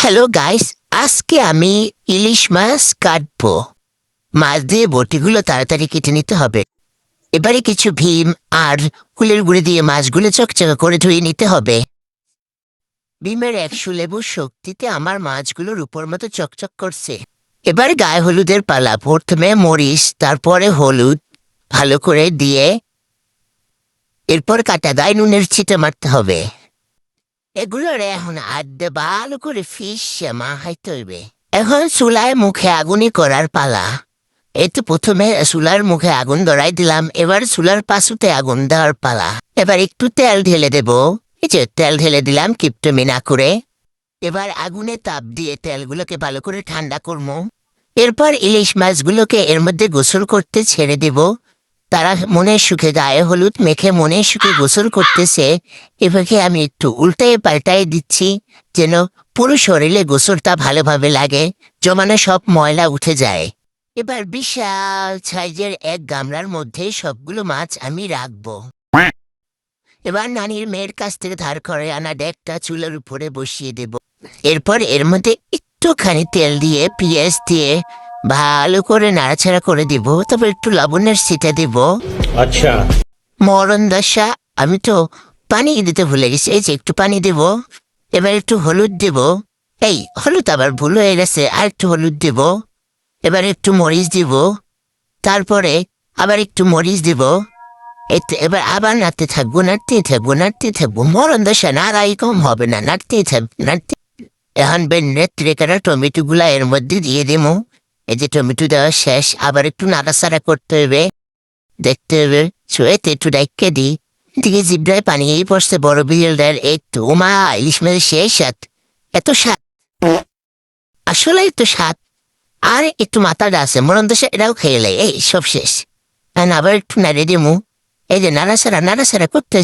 Hello guys, আজকে আমি ইলিশ মাছ কাটবো। মাছ দিয়ে বটিগুলো তাড়াতাড়ি কেটে নিতে হবে। এবারে কিছু ভীম আর কুলের গুঁড়ি দিয়ে মাছগুলো চকচকে করে ধুয়ে নিতে হবে। ভীমের 100 লেবুর শক্তিতে আমার মাছগুলোর উপর মতো চকচক করছে। এবার গায়ে হলুদের পালা। প্রথমে মরিচ, তারপরে হলুদ ভালো করে দিয়ে এরপর কাটা গায়ে নুনের ছিটে মারতে হবে। এগুলোর এখন আড্ডে ভালো করে মাখাইতে হইবে। এখন চুলায় মুখে আগুনই করার পালা। এই তো প্রথমে চুলার মুখে আগুন ধরাই দিলাম, এবার চুলার পাশুতে আগুন দেওয়ার পালা। এবার একটু তেল ঢেলে দেব। এই যে তেল ঢেলে দিলাম কিপটমি না করে। এবার আগুনে তাপ দিয়ে তেলগুলোকে ভালো করে ঠান্ডা করবো। এরপর ইলিশ মাছগুলোকে এর মধ্যে গোসল করতে ছেড়ে দেব। তারা মনের সুখে গায়ে হলুদ মেখে মনের সুখে গোসল করতেছে। এভাবে আমি একটু উল্টায় পাল্টায় দিচ্ছি, যেন পুরো শরীরে গোসলটা ভালোভাবে লাগে, জমানো সব ময়লা উঠে যায়। এবার বিশাল সাইজের এক গামলার মধ্যে সবগুলো মাছ আমি রাখবো। এবার নানির মেয়ের কাছ থেকে ধার করে আনা ডেকটা চুলার উপরে বসিয়ে দেব। এরপর এর মধ্যে একটুখানি তেল দিয়ে পেঁয়াজ দিয়ে ভালো করে নাড়াচাড়া করে দিব। তারপর একটু লবণের ছিটা দিব। আচ্ছা। মরণ দশা, আমি তো পানি দিতে ভুলে গেছি। এই যে একটু পানি দেব। এবার একটু হলুদ দেব। এই হলুদ আবার ভুল হয়ে গেছে, আর একটু হলুদ দেব। এবার একটু মরিচ দিব। তারপরে আবার একটু মরিচ দিব। এবার আবার নাড়তে থাকবো। মরণ দশা, নাড়াই কম হবে না, নাড়তে। এখন নেত্রে কাটা টমেটো গুলা এর মধ্যে দিয়ে দেবো। এই যে টমেটো দেওয়া শেষ, আবার একটু নাড়াচাড়া করতে হবে, দেখতে হবে। ছুঁয়েতে একটু ডাইকে দিই। দিকে জিব্রায় পানি এই পড়ছে বড় বিড়ালটার। একটু মা, ইলিশ মাছের শেষ স্বাদ, এত স্বাদ, আসলে এত স্বাদ। আর একটু মাথাটা আছে মরণ দশা, এটাও খেয়ে লাই। এই সব শেষ। আবার একটু নাড়ে দিমু। এই যে নাড়াচাড়া করতে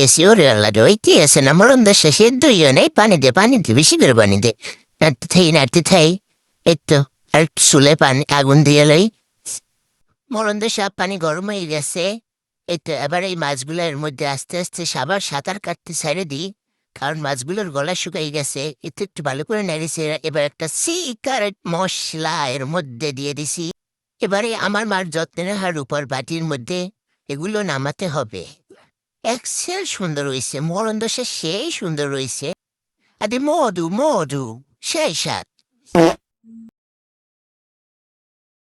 এসি। ওরে আল্লাহ রে, ওইটি আছে না মরণ দশা, সেদ্ধ ইয়ে নেই। পানি দে বেশি করে পানি দে। নাড়তে থাই। এই তো আর একটু চুলে পানি আগুন দিয়ে লই। মরণ দশা, পানি গরম হয়ে গেছে। এই তো এবার এই মাছগুলো এর মধ্যে আস্তে আস্তে সাবার সাঁতার কাটতে ছেড়ে দিই, কারণ মাছগুলোর গলা শুকাই গেছে। এতে একটু ভালো করে নেড়েছে। এবার একটা সিক্রেট মশলা এর মধ্যে দিয়ে দিছি। এবারে আমার মার যত্নে নেওয়ার উপর বাটির মধ্যে এগুলো নামাতে হবে। এক্সেল সুন্দর হয়েছে, মরণ দশা সেই সুন্দর হয়েছে। আরে মধু সেই স্বাদ।